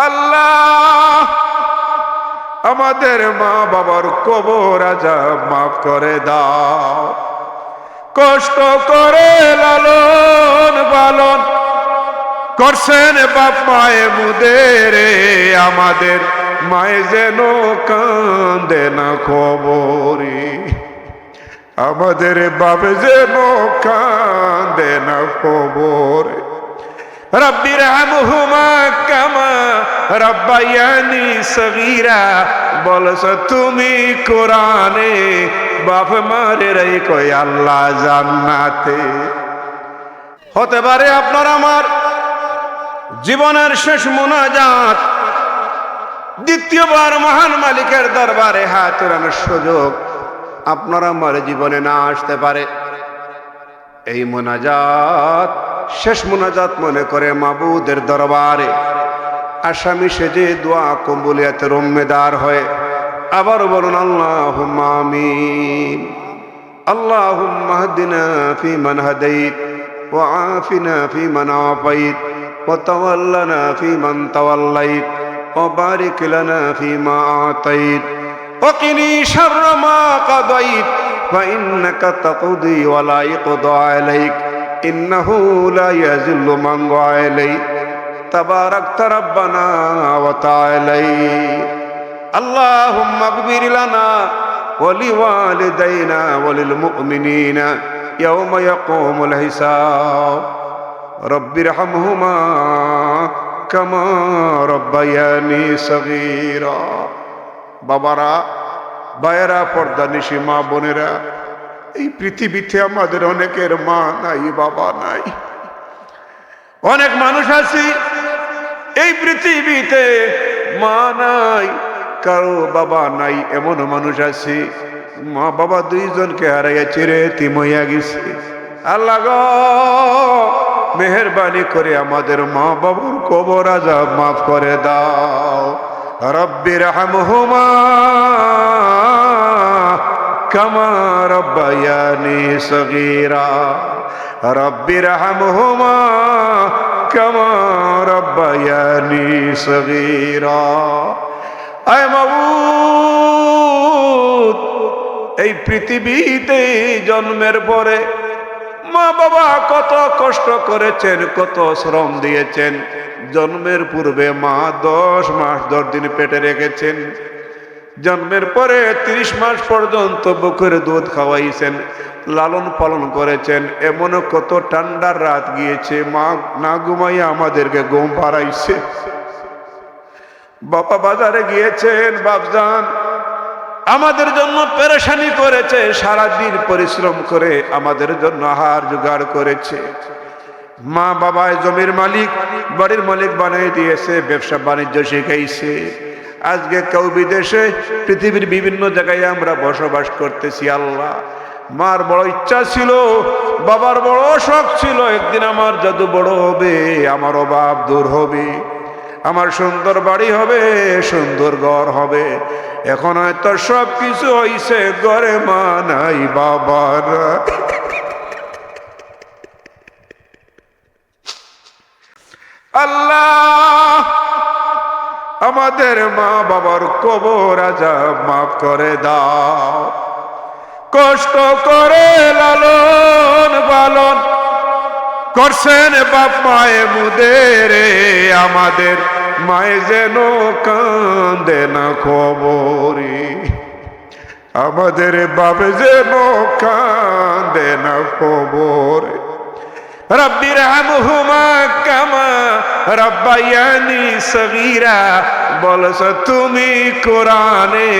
আল্লাহ আমাদের মা বাবার কবর আযাব মাফ করে দাও। কষ্ট করে লালন পালন করছেন বাপ মায়ে মুদেরে, আমাদের মায়ে যেন কান্দে না কবরে, আমাদের বাপ যেন কান্দে না কবরে। রব্বির হামহুমা কামা রব্বায়ানি সগীরা বলছ তুমি কোরআনে, বাপ মারে রেখো আল্লাহ জান্নাতে। হতে পারে আপনার আমার জীবনের শেষ মুনাজাত, দ্বিতীয়বার মহান মালিকের দরবারে হাত উঠানোর সুযোগ আপনার আমার জীবনে না আসতে পারে। এই মুনাজাত শেষ মুনাজাত মনে করে মাবুদের দরবারে আসামি সেজে দোয়া কবুলিয়াতের উম্মেদার হয়ে আবার বলুন আল্লাহুম্মা আমিন। আল্লাহুম্মা হদিনা ফিমান হাদাইত ওয়া আফিনা ফিমান আফাইত ওয়া তাওয়াল্লানা ফিমান তাওয়াল্লাইত ওয়া বারিক লানা ফিমা আতাইত ওয়া কিনি শাররা মা কাদাইত ফা ইন্নাকা তাকদি ওয়া লা ইয়াকদা আলাইক ইন্নাহু লা ইয়াযিল্লু মান ওয়ালাইত তাবারাকতা রাব্বানা ওয়া তাআলাইত। আল্লাহুম্মা আগফির লানা ওয়া লিওয়ালিদাইনা ওয়া লিল মুমিনিনা ইয়াওমা ইয়াকুমুল হিসাব। রব্বিরহামহুমা কামা রব্বায়ানি সগীরা। বাবারা, ভাইয়েরা, পর্দানিশী মা বোনেরা, এই পৃথিবীতে আমাদের অনেকের মা নাই, বাবা নাই। অনেক মানুষ আছি এই পৃথিবীতে মা নাই, কারো বাবা নাই। এমন মানুষ আছে মা বাবা দুইজনকে হারাইয়া চিরে এতিম হইয়া গেছে। আল্লাহ গো, মেহেরবানি করে আমাদের মা বাবার কবর আযাব মাফ করে দাও। রব্বির হামহুমা কামা রব্বায়ানি সগীরা। রব্বির হামহুমা কামা রব্বায়ানি সগীরা। আয় মাবুদ, এই পৃথিবীতে জন্মের পরে মা বাবা কত কষ্ট করেছেন, কত শ্রম দিয়েছেন। জন্মের পূর্বে মা 10 মাস 10 দিন পেটে রেখেছেন। জন্মের পরে 30 মাস পর্যন্ত বুকের দুধ খাওয়াইছেন, লালন পালন করেছেন। এমন কত ঠান্ডার রাত গিয়েছে, মা না ঘুমাইয়া আমাদেরকে ঘুম পাড়াইছে। বাবা বাজারে গিয়েছেন, বাপজান আমাদের জন্য পেরেশানি করেছে, সারাদিন পরিশ্রম করে আমাদের জন্য আহার জোগাড় করেছে। মা বাবা জমির মালিক, বাড়ির মালিক বানিয়ে দিয়েছে, ব্যবসা বাণিজ্য শিখাইছে। আজকে কেউ বিদেশে, পৃথিবীর বিভিন্ন জায়গায় আমরা বসবাস করতেছি। আল্লাহ, মার বড় ইচ্ছা ছিল, বাবার বড় শখ ছিল, একদিন আমার জাদু বড় হবে, আমার অভাব দূর হবে, আমার সুন্দর বাড়ি হবে, সুন্দর ঘর হবে। এখন হয়তো সব কিছু হইছে, ঘরে মা নাই, বাবার। আল্লাহ আমাদের মা বাবার কবর আযাব মাফ করে দাও। কষ্ট করে লালন পালন করছেন বাপ মায়ে মুদেরে, আমাদের মায়ে যেন কান্দে না কবরে, আমাদের বাপ যেন কান্দে না কবরে। রব্বির হামহুমা কামা রব্বায়ানি সগীরা বলছ তুমি কোরআনে,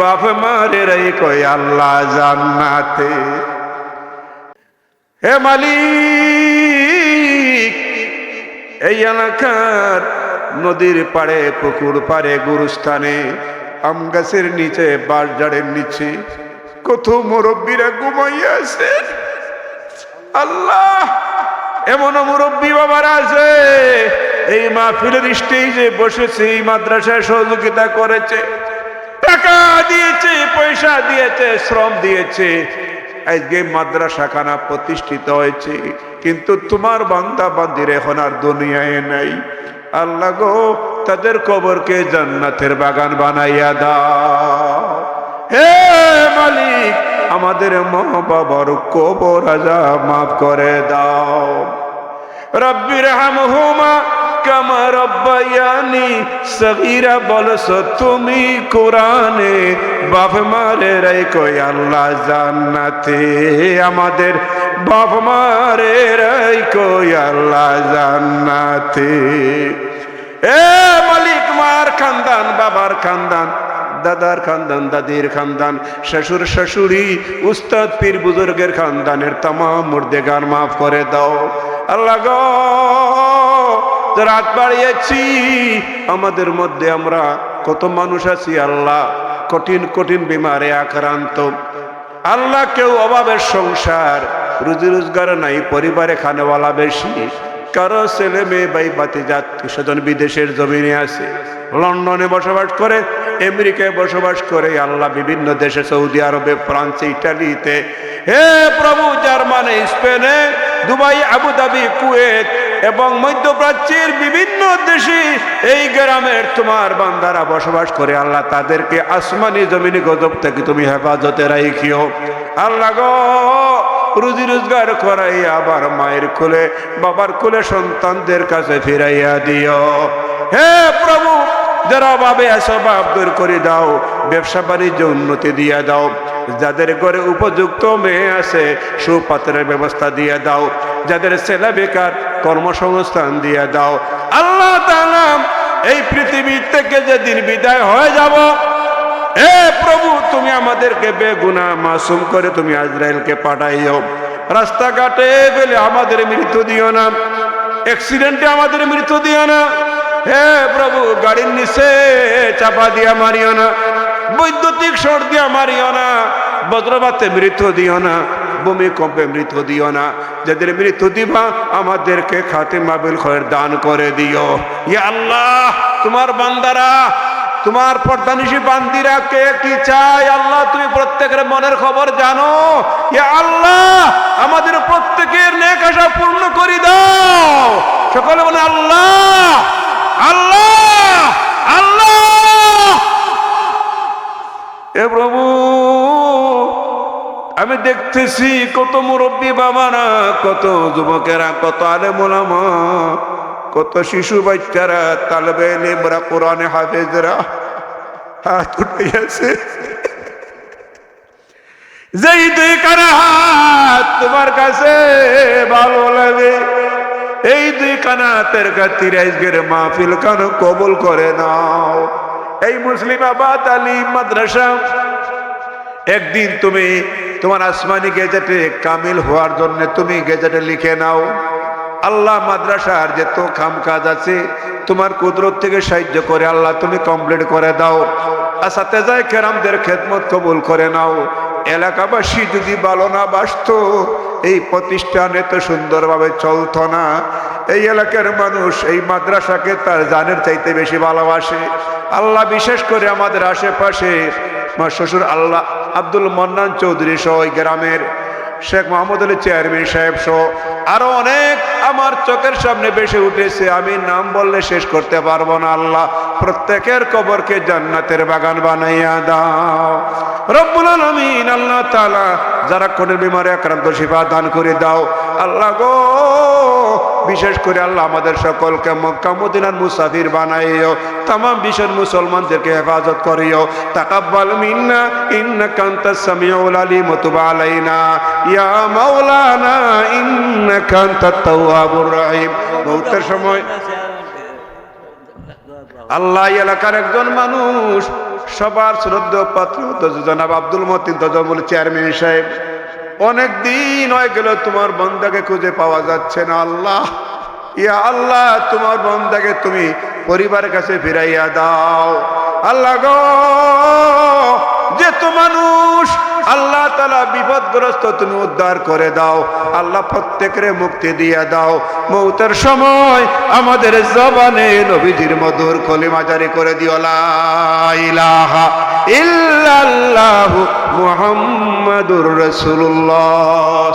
বাপ মারে রেখো আল্লাহ জান্নাতে। হে মালিক, এই এলাকার নদীর পাড়ে, পুকুর পাড়ে, গুরুস্থানে, আম গাছের নিচে, বাঁশঝাড়ের নিচে কত মুরব্বীরা ঘুমাইয়া আছে। আল্লাহ, এমন মুরব্বী বাবারা আছে এই মাহফিলের স্টেজে বসেছে, এই মাদ্রাসায় সহযোগিতা করেছে, টাকা দিয়েছে, পয়সা দিয়েছে, শ্রম দিয়েছে, আজকে মাদ্রাসাখানা প্রতিষ্ঠিত হয়েছে। কিন্তু তোমার বান্দা বান্দির এখন আর দুনিয়ায় নাই। আল্লাহ গো, তাদের কবরকে জান্নাতের বাগান বানাইয়া দাও। হে মালিক, আমাদের মা বাবার কবর আযাব মাফ করে দাও। রব্বির হামহুমা কামা রব্বায়ানি সগীরা বলছো তুমি কোরআনে, বাপ মারে রাইখো আল্লাহ জান্নাতে, আমাদের বাপ মারে রাইখো আল্লাহ জান্নাতে। এ মালিক, মার খানদান, বাবার খানদান, দাদার খানদান, দাদির খানদান, শ্বশুর শাশুড়ি, উস্তাদ পীর বুজুর্গের খানদানের তামাম মুর্দেগার মাফ করে দাও। আল্লাহ গো, রাত বাড়িয়েছি, আমাদের মধ্যে আমরা কত মানুষ আছি আল্লাহ কঠিন কঠিন বিমারে আক্রান্ত। আল্লাহ কেউ অভাবের সংসার, রুজি রোজগার নাই, পরিবারে খানেওয়ালা বেশি, কারো ছেলে মেয়ে ভাই ভাতিজা স্বজন বিদেশের জমিনে আছে, লন্ডনে বসবাস করে, আমেরিকায় বসবাস করে, আল্লাহ বিভিন্ন দেশে, সৌদি আরবে, ফ্রান্সে, ইটালিতে, হে প্রভু, জার্মানি, স্পেনে, দুবাই, আবুধাবি, কুয়েত এবং মধ্যপ্রাচ্যের বিভিন্ন দেশে এই গ্রামের তোমার বান্দারা বসবাস করে, আল্লাহ তাদেরকে আসমানি জমিনি গজব থেকে তুমি হেফাজতে রাখিও। আল্লাহ গো, রুজি রোজগার করাই আবার মায়ের কোলে বাবার কোলে সন্তানদের কাছে ফিরাইয়া দিও। হে প্রভু, যারা অভাবে আছে অভাব দূর করে দাও, ব্যবসা বাণিজ্য উন্নতি দিয়ে দাও, যাদের ঘরে উপযুক্ত মেয়ে আছে সুপাত্রের ব্যবস্থা দিয়ে দাও, যাদের ছেলে বেকার কর্মসংস্থান দিয়ে দাও। আল্লাহ তাআলা, এই পৃথিবী থেকে যেদিন বিদায় হয়ে যাব, হে প্রভু, তুমি আমাদেরকে বেগুনাহ মাসুম করে তুমি আজরাইলকে পাঠাইও। রাস্তাঘাটে গেলে আমাদের মৃত্যু দিও না, অ্যাক্সিডেন্টে আমাদের মৃত্যু দিও না। হে প্রভু, গাড়ির নিচে চাপা দিয়া মারিও না, বৈদ্যুতিক শর্ট দিয়া মারিও না, বজ্রপাতে মৃত্যু দিও না, ভূমিকম্পে মৃত্যু দিও না। যাদের মৃত্যু দিবা আমাদেরকে খাতিমা বিল খৈর দান করে দিও। ইয়া আল্লাহ, তোমার বান্দারা, তোমার পর্দানিশী বান্দিরা কে কি চায় আল্লাহ তুমি প্রত্যেকের মনের খবর জানো। ইয়া আল্লাহ, আমাদের প্রত্যেকের নেক আশা পূর্ণ করে দাও। সকলে বলে আল্লাহ আল্লাহ আল্লাহ। এ প্রভু, আমি দেখতেছি কত মুরব্বী বাবারা, কত যুবকেরা, কত আলেম ওলামা, কত শিশু বাচ্চারা, তালেবে ইলমরা, কোরআনে হাফেজরা হাত উঠাইয়াছে। যেই দুই কানা হাত তোমার কাছে ভালো লাগে, এই দুই কানা হাতের খাতিরে আজকের মাহফিল কান কবুল করে নাও। এই মুসলিমাবাদ আলিম মাদ্রাসা একদিন তুমি তোমার আসমানি গেজেটে কামিল হওয়ার জন্য তুমি গেজেটে লিখে নাও। আল্লাহ, মাদ্রাসার যে তো কাম কাজ আছে তোমার কুদরত থেকে সাহায্য করে আল্লাহ তুমি কমপ্লিট করে দাও। আসাতেজায়ে কেরামদের খেদমত কবুল করে নাও। এলাকাবাসী যদি ভালো না বাসতো, এই প্রতিষ্ঠান এত সুন্দরভাবে চলতো না। এই এলাকার মানুষ এই মাদ্রাসাকে তার জানের চাইতে বেশি ভালোবাসে। আল্লাহ, বিশেষ করে আমাদের আশেপাশে আমার শ্বশুর আল্লাহ আব্দুল মন্নান চৌধুরী সহ ওই গ্রামের শেখ মোহাম্মদ আলী চেয়ারম্যান সাহেব সহ আরো অনেক আমার চোখের সামনে বেশি উঠেছে, আমি নাম বললে শেষ করতে পারবো না। আল্লাহ, প্রত্যেকের কবরকে জান্নাতের বাগান বানাইয়া দাও রব্বুল আলামিন। আল্লাহ তাআলা, যারা কোনের বিমারে আক্রান্ত শিফা দান করে দাও। আল্লাহ গো, বিশেষ করে আল্লাহ আমাদের সকলকে মক্কা মদিনার মুসাফির বানাইও, तमाम বিশ্বের মুসলমানদেরকে হেফাজত করিও। তাকাব্বাল মিন্না ইন্নাকা আনতাস সামিউল আলিম ওয়া তুব আলাইনা ইয়া মাওলানা ইন্নাকা আনতাত তাওয়াবুর রহিম। মৌতের সময় আল্লাহ, এলাকার একজন মানুষ, সবার শ্রদ্ধেয় পাত্র জনাব আব্দুল মতিন তজমুল চেয়ারম্যান সাহেব, অনেক দিন হয়ে গেল তোমার বান্দাকে খুঁজে পাওয়া যাচ্ছে না। আল্লাহ, ইয়া আল্লাহ, তোমার বান্দাকে তুমি পরিবারের কাছে ফিরাইয়া দাও। আল্লাহ গো, যে তো মানুষ আল্লাহ তাআলা বিপদগ্রস্ত তুমি উদ্ধার করে দাও। আল্লাহ, প্রত্যেকের মুক্তি দিয়া দাও। মৌতের সময় আমাদের জবানে নবীজির মধুর কলিমা জারি করে দিও, লা ইলাহা ইল্লাল্লাহু মুহাম্মাদুর রাসূলুল্লাহ।